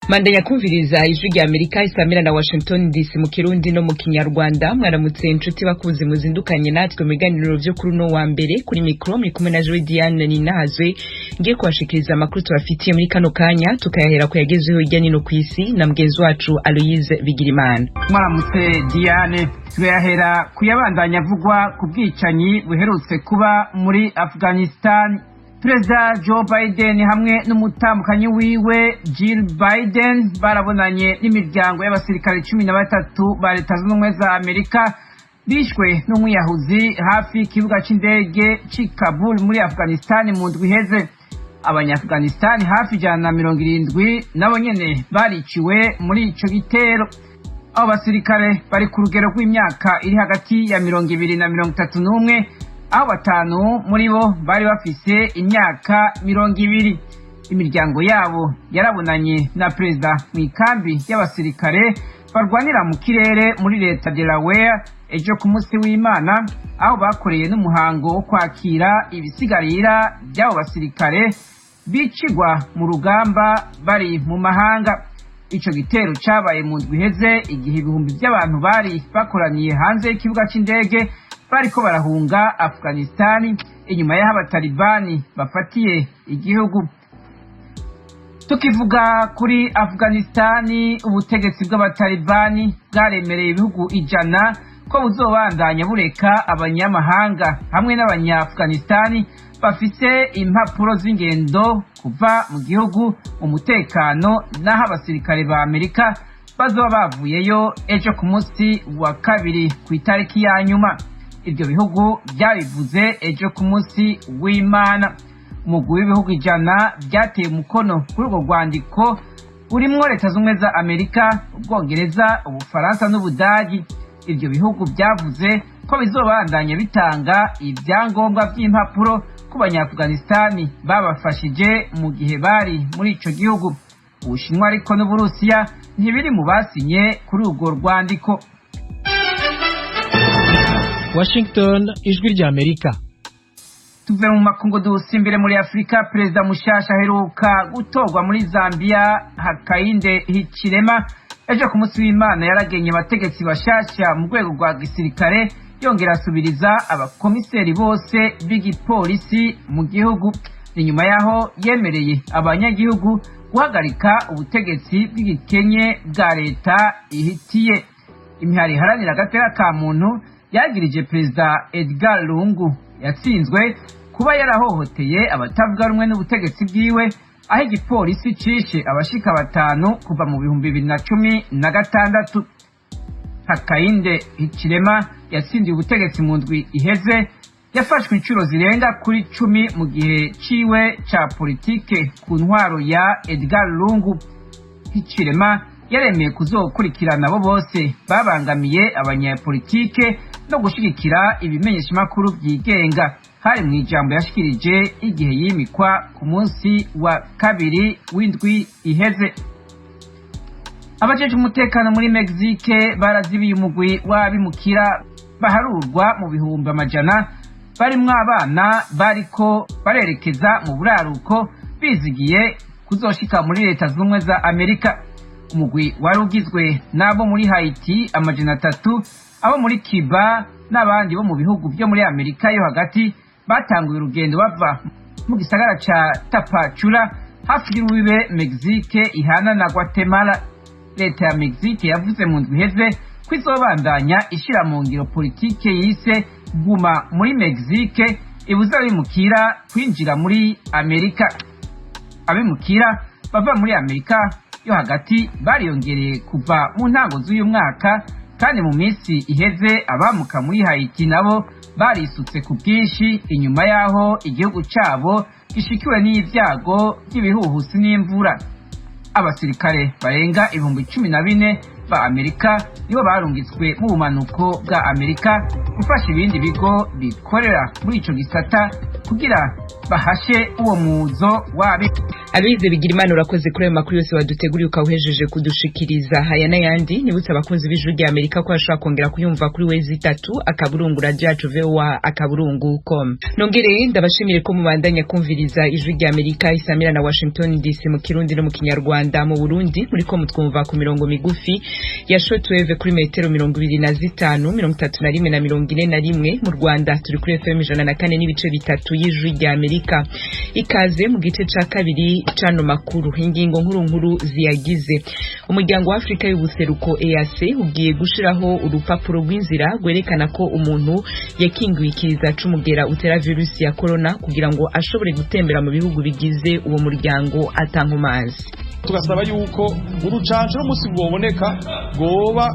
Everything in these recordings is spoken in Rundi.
Mandanya kumviriza ijwi rya Amerika isamira na Washington DC mu Kirundi no mu Kinyarwanda. Mwaramutse inshuti bakuzi muzindukanye natwe mu biganiro vyo kuri no wa mbere kuri micro muri kumwe na Joy Diane Ninahazwe ngiye kubashikiriza amakuru tubafitiye muri kano kanya tukayahera ko yagezeho hirya nino kwisi na mugenzi wacu Aloise Bigirimana. Mwaramutse Diane, tuyahera kuyabandanya avugwa ku bwicanyi buherutse kuba muri Afghanistan. Perezida Joe Biden hamwe n'umutambukanyi wiwe Jill Biden barabonanye n'imiryango y'abasirikare 13 ba Leta Zunze Ubumwe za Amerika bishwe n'umwiyahuzi hafi y'ikibuga c'indege c'i Kabul muri Afghanistan mu ndwi iheze. Abanya-Afghanistan hafi 170 nabo nyene bariciwe muri ico gitero. Abo basirikare bari ku rugero rw'imyaka iri hagati ya 20 na 31, aho batanu muri bo bari bafise imyaka 20. Imiryango yabo yarabonanye na perezida mu ikambi y'abasirikare barwanira mu kirere muri leta Delaware ejo ku munsi w'Imana, aho bakoreye n'umuhango wo kwakira ibisigarira by'abo basirikare bicigwa mu rugamba bari mu mahanga. Ico gitero cabaye mu ndwi iheze igihe ibihumbi by'abantu bari bakoraniye hanze y'ikibuga c'indege bariko barahunga Afghanistan inyuma y'aho abatalibani bafatiye igihugu. Tukivuga kuri Afghanistan, ubutegetsi bw'abatalibani bwaremereye ibihugu 100 ko buzobandanya bureka abanyamahanga hamwe n'abanya-Afghanistan bafise impapuro z'ingendo kuva mu gihugu umutekano, naho abasirikare ba Amerika bazoba bavuyeyo ejo ku munsi wa kabiri ku itariki ya nyuma. Ibyo bihugu byabivuze ejo ku munsi w'Imana. Umugwi w'ibihugu 100 byateye umukono kuri urwo rwandiko urimwo Leta Zunze za Amerika, Ubwongereza, Ubufaransa n'Ubudagi. Ibyo bihugu byavuze ko bizobandanya bitanga ibyangombwa by'impapuro ku banya-Afghanistan babafashije mu gihe bari muri ico gihugu. Ubushinwa ariko n'Uburusiya ntibiri mu basinye kuri urwo rwandiko. Washington, ijwi rya Amerika. Tuve mu makungu dusimbire muri Afrika. Perezida mushasha aheruka gutorwa muri Zambia Hakainde Hichilema ejo ku munsi w'Imana yaragenye abategetsi bashasha mu rwego rwa gisirikare, yongera asubiriza abakomiseri bose b'igipolisi mu gihugu. Ni nyuma yaho yemereye abanyagihugu guhagarika ubutegetsi bw'igikenye bwa leta ihitiye. Imihari iharanira agateka ka muntu yagirije Perezida Edgar Lungu yatsinzwe kuba yarahohoteye abatavuga rumwe n'ubutegetsi bwiwe, aho igipolisi cishe abashika 5 kuva mu 2016. Hakainde Hichilema yatsindiye ubutegetsi mu ndwi iheze, yafashwe inshuro zirenga kuri 10 mu gihe ciwe ca politike ku ntwaro ya Edgar Lungu. Hichilema yaremeye kuzokurikirana abo bose babangamiye abanyapolitike no gushigikira ibimenyeshamakuru byigenga. Hari mu ijambo yashikirije igihe yimikwa ku munsi wa kabiri w'indwi iheze. Abajeje umutekano muri Mexique barazibiye umugwi w'abimukira baharurwa mu bihumbi amajana barimwo abana bariko barerekeza mu buraruko bizigiye kuzoshika muri Leta Zunze Ubumwe za Amerika. Umugwi wari ugizwe n'abo muri Haiti 300, abo muri Cuba n'abandi bo mu bihugu byo muri Amerika yo hagati batanguye urugendo bava mu gisagara ca Tapachula hafi y'urubibe Mexique ihana na Guatemala. Leta ya Mexique yavuze mu ndwi iheze ko izobandanya ishira mu ngiro politike yise guma muri Mexique ibuza abimukira kwinjira muri Amerika. Abimukira bava muri Amerika yo hagati bariyongereye kuva mu ntango z'uyu mwaka, kandi mu minsi iheze abamuka muri Haiti nabo barisutse ku bwinshi inyuma yaho igihugu cabo gishikiwe n'ivyago by'ibihuhusi n'imvura. Abasirikare barenga 14,000 ba Amerika nibo barungitswe mu bumanuko bwa Amerika gufasha ibindi bigo bikorera muri ico gisata kugira bahashe uwo muzo wabi. Aloise Bigirimana urakoze kuri ayo makuru yose waduteguriye ukawuhejeje kudushikiriza. Haya n'ayandi nibutse abakunzi b'Ijwi rya Amerika ko bashobora kongera kuyumva kuri wezi 3 akaburungu radio yacu VOA akaburungu.com. Nongereye ndabashimire ko mubandanya kumviriza Ijwi rya Amerika isamira na Washington DC mu Kirundi no mu Kinyarwanda. Mu Burundi muriko mutwumva ku mirongo migufi ya shortwave kuri metero 25, 31 na 41. Mu Rwanda turi kuri FM 104 n'ibice bitatu y'Ijwi rya Amerika. Ikaze mu gice ca kabiri cano makuru. Ingingo nkuru ziyagize. Umuryango wa Afrika y'ubuseruko EAC ugiye gushiraho urupapuro rw'inzira gwerekana ko umuntu yakingiwe ikiza c'umugera utera virusi ya corona kugira ngo ashobore gutembera mu bihugu bigize uwo muryango atankomazi. Tugasaba yuko urucanco n'umusi bwoboneka goba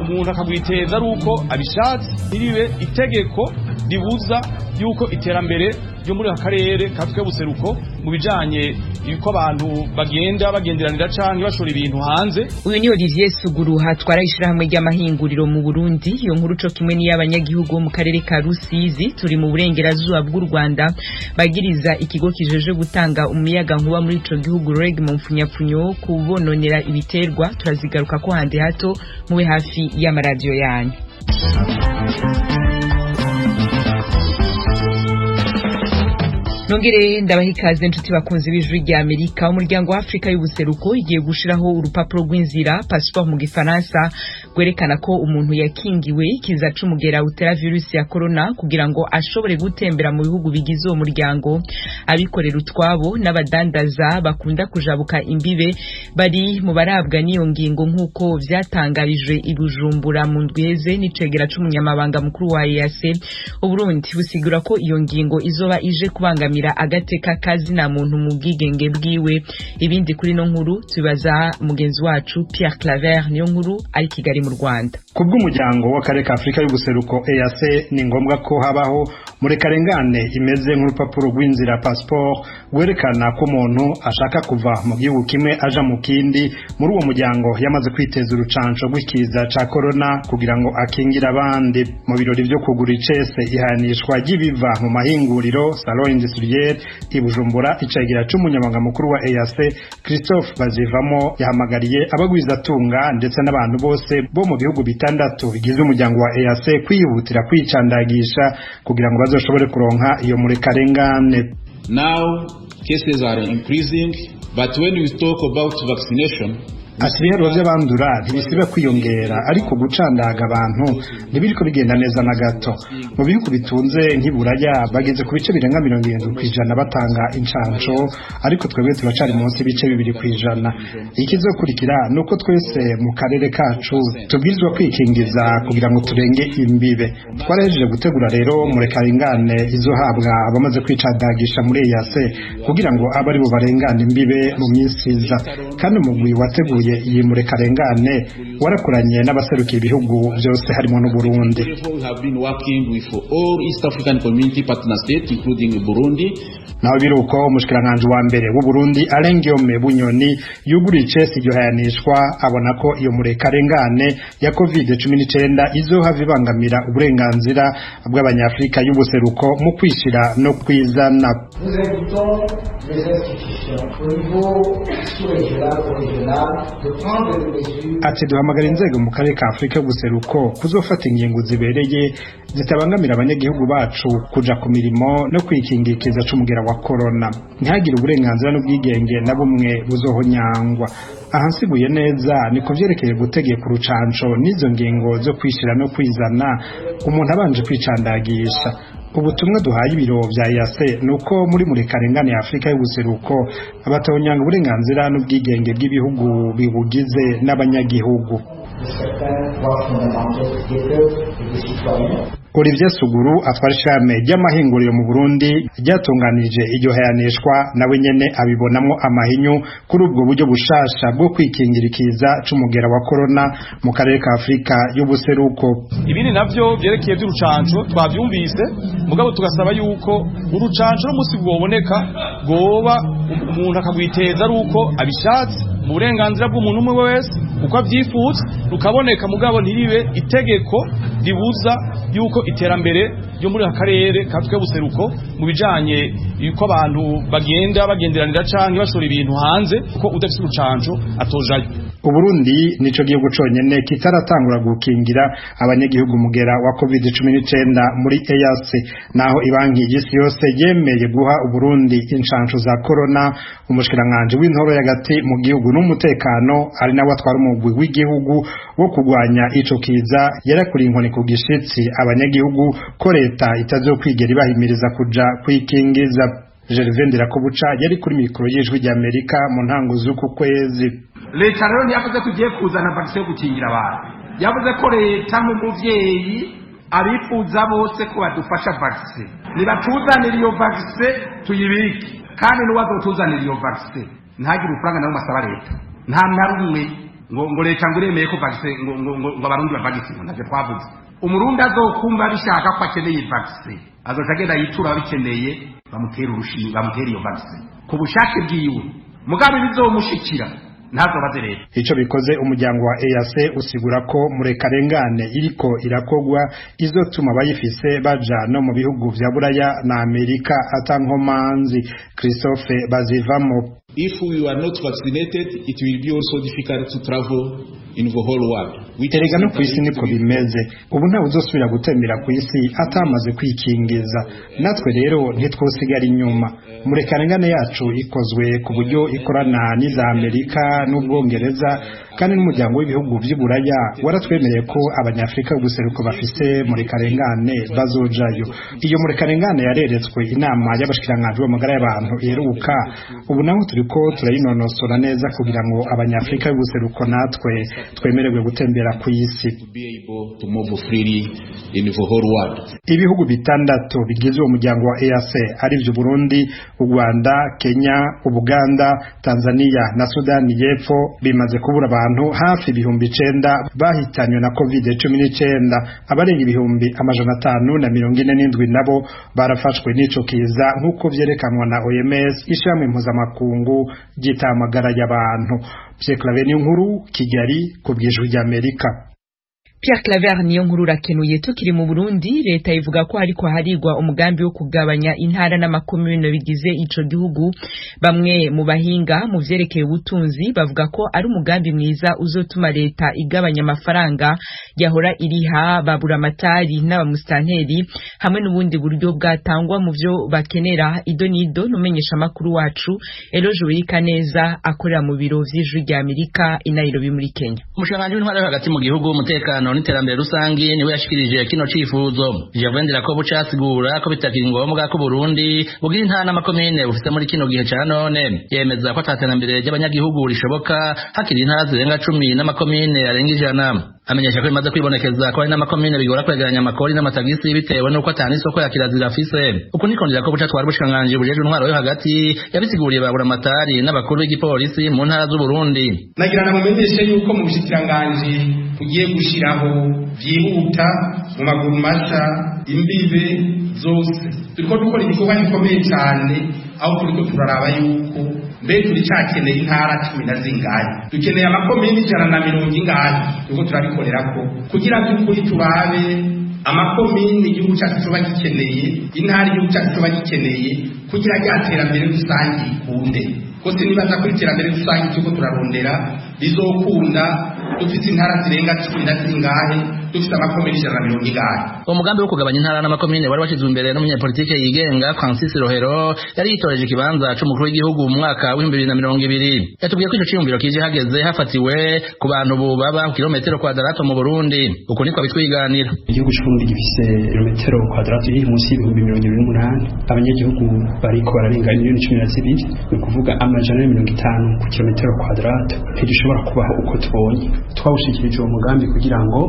umuntu akagwiteza ari uko abishatse, iribe itegeko ribuza yuko iterambere ryo muri akarere katwe buseruko mu bijanye yuko abantu bagenderanira canke bashora ibintu hanze. Uyu ni Olivier Suguru hatwara ishirahamwe ry'amahinguriro mu Burundi. Iyo nkuru co kimwe ni y'abanyagihugu mu karere ka Rusizi turi mu burengerazuba bw'u Rwanda bagiriza ikigo kijeje gutanga umuyaga nkuba muri ico gihugu REG mu mfunyapfunyo kubononera ibiterwa. Turazigaruka ko hande hato mube hafi y'amaradiyo yanyu. Nongere ndabahikaze nshuti bakunzi b'Ijwi rya Amerika. Umuryango wa Afrika y'ubuseruko igiye gushiraho urupapuro rw'inzira passeport mu gifaransa gwerekana ko umuntu yakingiwe ikiza c'umugera utera virusi ya corona kugira ngo ashobore gutembera mu bihugu bigize uwo muryango. Abikorera utwabo n'abadandaza bakunda kujabuka imbibe bari mu barabwa n'iyo ngingo nk'uko vyatangarijwe i Bujumbura mu ndweze n'icegera c'umunyamabanga mukuru wa EAC. Uburundi busigura ko iyo ngingo izoba ije kubangamira agateka kazi na muntu mu bwigenge bwiwe. Ibindi kuri no nkuru tubaza mugenzi wacu Pierre Claver niyo nkuru ari Kigali mu Rwanda. Kubw'umuryango w'akarere ka Afrika y'ubuseruko EAC ni ngombwa ko habaho muri karengane imeze nk'urupapuro rw'inzira passport gwerekana ko umuntu ashaka kuva mu gihugu kimwe aja mu kindi muri uwo muryango yamaze kwiteza urucanco rw'ikiza ca corona kugira ngo akingira abandi. Mu birori byo kugura icese ihanishwa ry'ibiva mu mahinguriro Salon Industriel i Bujumbura, icegera c'umunyamabanga mukuru wa EAC Christophe Bazivamo yahamagariye abagwizatunga ndetse n'abantu bose bo mu bihugu bitandatu bigize umuryango wa EAC kwihutira kwicandagisha kugira ngo bazoshobore kuronka iyo muri karengane. Now cases are increasing, but when we talk about vaccination, Atibihero vy'abandura ntibisiba kwiyongera, ariko gucandaga abantu ntibiriko bigenda neza na gato. Mu bihugu bitunze nk'Iburaya bageze ku bice birenga 70% batanga incanco, ariko twebwe turacari munsi y'ibice 2%. Ikizokurikira nuko twese mu karere kacu tubwirizwa kwikingiza kugira ngo turenge imbibe. Twarahejeje gutegura rero muri karengane izohabwa abamaze kwicandagisha muri EAC kugira ngo abari bo barengana imbibe mu minsi iza. Kandi umugwi wateguye iyi muri karengane warakoranye n'abaserukira ibihugu byose harimo n'u Burundi. Naho biruko umushikiranganje wa mbere w'u Burundi Alengiome Bunyoni yuguriye icese iryo hayanishwa abona ko iyo muri karengane ya COVID-19 izohava ibangamira uburenganzira bw'abanyafrika y'ubuseruko mu kwishira no kwizana. Ati duhamagara inzego mu karere ka Afrika y'ubuseruko kuzofata ingingo zibereye zitabangamira abanyagihugu bacu kuja ku mirimo no kwikingikiza c'umugera wa corona. Ntihagire uburenganzira n'ubwigenge na bumwe buzohonyangwa. Ahansibuye neza niko vyerekeye gutegeka urucanco n'izo ngingo zo kwishira no kwizana umuntu abanje kwicandagisha. Ubutumwa duhaye ibiro vya EAC nuko muri karengane ya Afrika y'ubuseruko abatonyanga uburenganzira n'ubwigenge bw'ibihugu bibugize n'abanyagihugu. Olivier Suguru atwara ishame ry'amahinguriro mu Burundi ryatunganije iryo hayanishwa nawe nyene abibonamwo amahinyu kuri ubwo buryo bushasha bwo kwikingirikiza c'umugera wa corona mu karere ka Afrika y'ubuseruko. Ibindi navyo byerekeye by'urucanco twavyumvise, mugabo tugasaba yuko urucanco n'umusi bwoboneka goba umuntu akagwiteza ari uko abishatse mu burenganzira bw'umuntu umwe wese uko avyifuza rukaboneka mugabo ntiribe itegeko ribuza yuko iterambere ryo muri akarere katwe buseruko mu bijanye yuko abantu bagenderanira canke bashora ibintu hanze kuko udafite urucanco atojayo. Uburundi nico gihugu conyene kitaratangura gukingira abanyagihugu mugera wa COVID-19 muri EAC, naho ibanki y'isi yose yemeye guha Uburundi inshanco za corona. Umushikiranganje w'intoro y'agati mu gihugu n'umutekano ari nawe atwara umugwi w'igihugu wo kugwanya ico kiza yarakuri inkoni ku gishitsi abanyagihugu ko leta itazokwigera ibahimiriza kuja kwikingiza. Gervais Ndirakobuca yari kuri mikoro y'ijwi ry'Amerika mu ntango z'uku kwezi. Leta rero yavuze ko igiye kuzana vaccine yo gukingira abantu, yavuze ko leta nk'umuvyeyi abifuza bose ko badufasha vaccine, nibatuzanira iyo vaccine tuyibike, kandi n'uwazotuzanira iyo vaccine ntagire urufaranga nawe masaba leta, nta narumwe ngo leta ngo iremeye ko vaccine ngo abarundi bavaccine. Navyo twavuze umurundi azokumva bishaka ko akeneye vaccine azoca agenda yitura abikeneye bamutera urushinge, bamutera iyo vaccine ku bushake bwiwe, mugabe bizomushikira ntazobaze leta. Ico bikoze umuryango wa EAC usigura ko murekarengane iriko irakogwa izotuma bayifise baja no mu bihugu vya Buraya na Amerika atankomanzi. Christophe Bazivamo: If we are not vaccinated, it will be also difficult to travel in the whole world. Erega no kwisi niko bimeze, ubu nta uzosubira gutembera kwisi atamaze kwikingiza. Natwe rero ntitwosigara inyuma. Murekarengane yacu ikozwe ku buryo ikorana n'iza Amerika n'Ubwongereza, kandi n'umuryango w'ibihugu vy'Uburaya waratwemereye ko abanyafrika guseruko bafise murekarengane bazojayo. Iyo murekarengane yareretswe inama y'abashikiranganje b'amagara y'abantu iheruka, ubu naho turiko turayinonosora neza kugira ngo abanyafrika y'ubuseruko natwe twemererwe gutembera ku isi. Ibihugu bitandatu bigize uwo muryango wa EAC ari vyo Burundi, u Rwanda, Kenya, Ubuganda, Tanzania na Sudani y'Epfo bimaze kubura abantu hafi 9,000 bahitanywe na COVID-19. Abarenga 547 nabo barafashwe n'ico kiza nk'uko vyerekanwa na OMS, ishamwe mpuzamakungu ry'itamagara y'abantu. Pierre Claver Niyonkuru, Kigali, ku bw'ijwi ry'Amerika. Pierre Claver Niyonkuru rakenuye. Tukiri mu Burundi, leta ivuga ko hariko harigwa umugambi wo kugabanya intara n'amakomune bigize ico gihugu. Bamwe mu bahinga mu vyerekeye ubutunzi bavuga ko ari umugambi mwiza uzotuma leta igabanya amafaranga yahora iriha babura amatari n'abamustanteri, hamwe n'ubundi buryo bwatangwa mu vyo bakenera. Idonido numenyesha makuru wacu Eloge Wirikaneza akorera mu biro vy'ijwi ry'Amerika i Nairobi muri Kenya. Umushanganje w'intwara hagati mu gihugu umutekano n'iterambere rusangi niwe yashikirije kino cifuzo. Gervais Ndirakobuca asigura ko bitakiri ngombwa ko Burundi bugira intara n'amakomine bufite muri kino gihe ca none. Yemeza ko ataterambere ry'abanyagihugu rishoboka hakiri intara zirenga 10 n'amakomine arenga 100. Amenyesha ko bimaze kwibonekeza ko hari n'amakomine bigora kwegeranya amakori n'amatagisi bitewe n'uko atani isoko ya kirazira afise. Uko niko Ndirakobuca twari bushikanganje bujeje intwaro yo hagati yabisiguriye babura amatari n'abakuru b'igipolisi mu ntara z'u Burundi. Nagira namumenyeshe yuko mu bushikiranganje tugiye gushiraho byihuta mu maguru masha imbibe zose. Turiko dukora igikorwa gikomeye cyane aho turiko turaraba yuko mbe turi cyakeneye intara 10 zingahe, dukeneye amakomine 140 ingahe. Turiko turabikorera ko kugira ngo turabe amakomine igihugu cyacu cyoba gikeneye, intara igihugu cyacu cyoba gikeneye kugira ryaterambere rusangi kunde. Kose nibaza kuri iterambere rusangi turiko turarondera bizokunda dufite intara zirenga 10 zingahe, dufite amakomine 140 ingahe. Umugambi wo kugabanya intara n'amakomine wari washizwe imbere n'umunyapolitike yigenga Francis Rohero yari yitoreje ikibanza c'umukuru w'igihugu mu mwaka wa 2020. Yatubwiye ko ico ciyumviro kije hageze hafatiwe ku bantu baba ku kilometero kwadrato mu Burundi. Uko niko bitwiganira. Igihugu c'Uburundi gifise kilometero kwadrato iri munsi y'ibihumbi 28. Abanyagihugu bariko bararenga miliyoni 12, ni kuvuga amajana 50 ku kilometero kwadrato. Ntidushobora kubaho uko tubonye. Twawushikirije uwo mugambi kugira ngo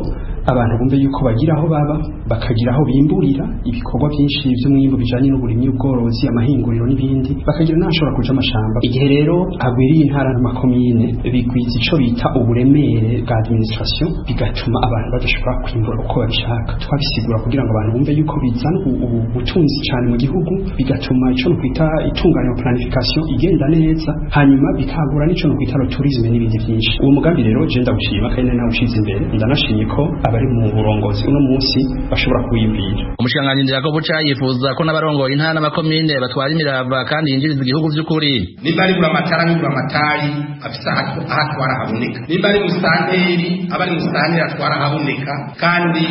abantu bumve yuko bagira aho baba bakagira aho bimburira ibikorwa byinshi by'umwimbo bijanye n'uburimyi ubworozi amahinguriro n'ibindi bakagira n'ashobora kuja amashamba igihe rero agwiriye intara n'amakomine bigwiza ico bita uburemere bwa administration bigatuma abantu badashobora kwimbura uko babishaka twabisigura kugira ngo abantu bumve yuko bizana ubutunzi cyane mu gihugu bigatuma ico no kwita itunganya planification igenda neza hanyuma bikagura n'ico no kwita tourisme n'ibindi byinshi uwo mugambi rero je ndagushima kandi nawe ushize imbere ndanashimye ko abari mu burongozi uno munsi bashobora kuyibwira umushikiranganji Ndirakobu Buca yifuza ko n'abarongoye intara n'amakomine batwara imirava kandi yinjiriza igihugu vy'ukuri nimba ari buramatari afisa ahatwara haboneka nimba ari musanteri abari musanteri atwara haboneka kandi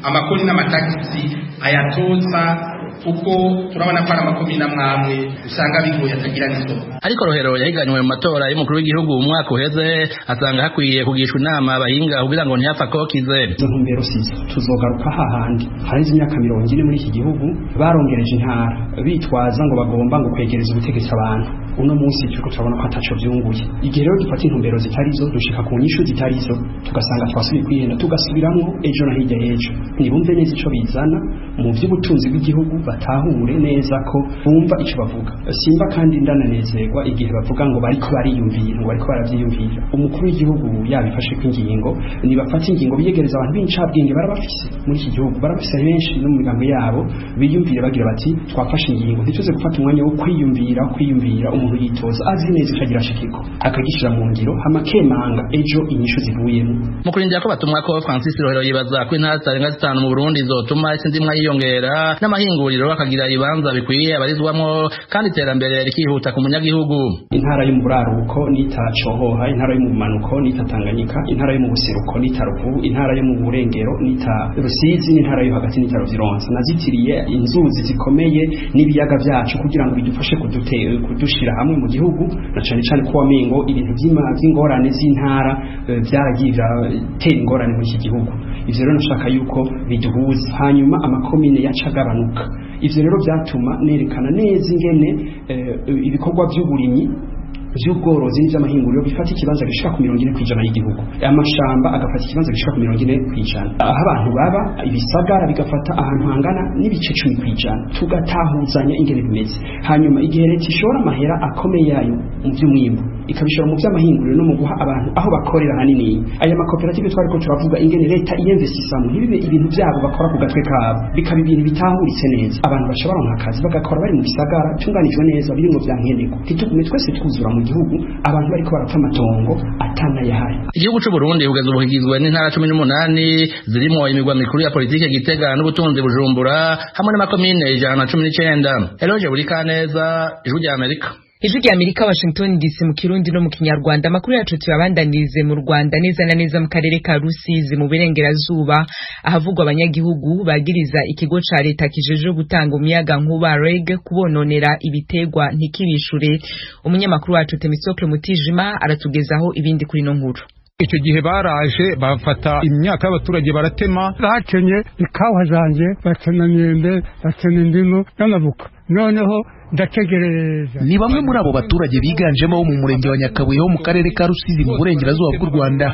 amakoni n'amatagisi ayatoza kuko turabona ko amakomine amwe usanga bigoye atagira n'isoko ariko Rohero yahiganywe mu matora y'umukuru w'igihugu mu mwaka uheze asanga hakwiye kugishwa inama abahinga kugira ngo ntiyapfa kokize ntumbero sizo tuzogaruka hahandi harize imyaka 40 muri iki gihugu barongereje intara bitwaza ngo bagomba ngo kwegereza ubutegetsi abantu uno munsi cyuko turabona ko ataco byunguye igihe rero dufata intumbero zitarizo dushika ku nyishu zitarizo tugasanga twasubiye kwiyenda tugasubiramwo ejo na hirya y'ejo nibumve neza ico bizana mu by'ubutunzi bw'igihugu batahure neza ko bumva ico bavuga simba kandi ndananezerwa igihe bavuga ngo bariko bariyumvira ngo bariko baravyiyumvira umukuru w'igihugu yabifashe kw'ingingo nibafata ingingo biyegereza abantu b'incabwenge barabafise muri iki gihugu barabafise benshi no mu migambo yabo biyumvire bagira bati twafashe ingingo ntituze gufata umwanya wo kwiyumvira umuntu yitoza azi neza ikagira shikiko akagishira mu ngiro hamakemanga ejo inyishu zivuyemo mu kurindira ko batumwa ko Francis Rohero yibaza ko intara zitarenga 5 mu Burundi zotuma isindimwa yiyongera n'amahinguriro akagira ibanza bikwiye abarizwamo kandi iterambere rikihuta ku munyagihugu intara yo mu buraruko nitacohoha intara yo mu manuko nitatanganyika intara yo mu buseruko nitaruvu intara yo mu burengero nita Rusizi n'intara yo hagati nitaruzironsa nazitiriye inzuzi zikomeye n'ibiyaga byacu kugira ngo bidufashe kudushira hamwe mu gihugu na cyane cyane ko wamengo ibintu by'ingorane z'intara byaragira tera ingorane mu iki gihugu ivyo rero nashaka yuko biduhuza hanyuma amakomine yacagabanuka ivyo rero byatuma nerekana neza ingene ibikorwa by'uburimyi by'ubworozi n'iby'amahinguriro bifata ikibanza gishika ku 40% y'igihugu amashamba agafata ikibanza gishika ku 40% aho abantu baba ibisagara bigafata ahantu hangana n'ibice 10% tugatahuzanya ingene bimeze hanyuma igihe leta ishora amahera akomeye yayo mu by'umwimbo ikabishora mu by'amahinguriro no mu guha abantu aho bakorera hanini aya makoperative twariko turavuga ingene leta iyinvestisamo ntibibe ibintu byabo bakora ku gatwe kabo bikaba ibintu bitahuritse neza abantu bashobora nka kazi bagakora bari mu gisagara tunganijwe neza birimo byankeneko titugume twese twuzura mu gihugu abantu bariko barapfa amatongo atana yahaye igihugu cy'u Burundi kugeza ubu kigizwe n'intara 18 zirimo imigwa mikuru ya politike Gitega n'ubutunzi Bujumbura hamwe n'amakomine 119 Eloge Burikaneza Ijwi rya Amerika Ijwi rya Amerika Washington DC mu Kirundi no mu Kinyarwanda amakuru yacu tuyabandanize mu Rwanda neza na neza mu karere ka Rusizi mu Burengerazuba ahavugwa abanyagihugu bagiriza ikigo ca leta kijeje gutanga umuyaga nkuba REG kubononera ibitegwa ntikibishure umunyamakuru wacu Temisocle Mutijima aratugezaho ibindi kuri no nkuru icyo gihe baraje bafata imyaka y'abaturage baratema bakenye ikawa zanje batena myembe batena indimu n'amavuka noneho ndategereza ni bamwe muri abo baturage biganjemo bo mu murenge wa Nyakabuye ho mu karere ka Rusizi mu burengerazuba bw'u Rwanda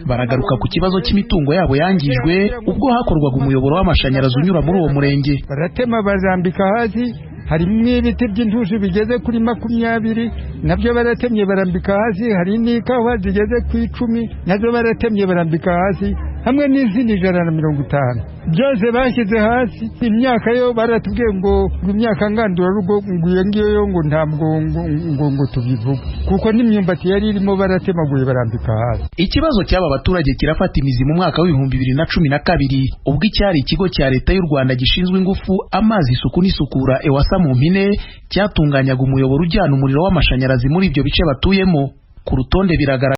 baragaruka ku kibazo cy'imitungo yabo yangijwe ubwo hakorwaga umuyoboro w'amashanyarazi unyura muri uwo murenge baratema bazambika hasi harimo ibiti by'intushi bigeze kuri 20 nabyo baratemye barambika hasi hari n'ikawa zigeze ku 10 nazo baratemye barambika hasi hamwe n'izindi 150 byose bashyize hasi imyaka yo baratubwiye ngo imyaka ngandura rugo ngiyo ngo ntabwo ngo tubivuga kuko n'imyumbati yari irimo baratemaguye barambika hasi ikibazo cy'aba baturage kirafata imizi mu mwaka w'2012 ubwo icyari ikigo cya leta y'u Rwanda gishinzwe ingufu amazi isuku n'isukura Ewasa mu mpine cyatunganyaga umuyoboro ujyana umuriro w'amashanyarazi muri ibyo bice batuyemo ku rutonde biragaragara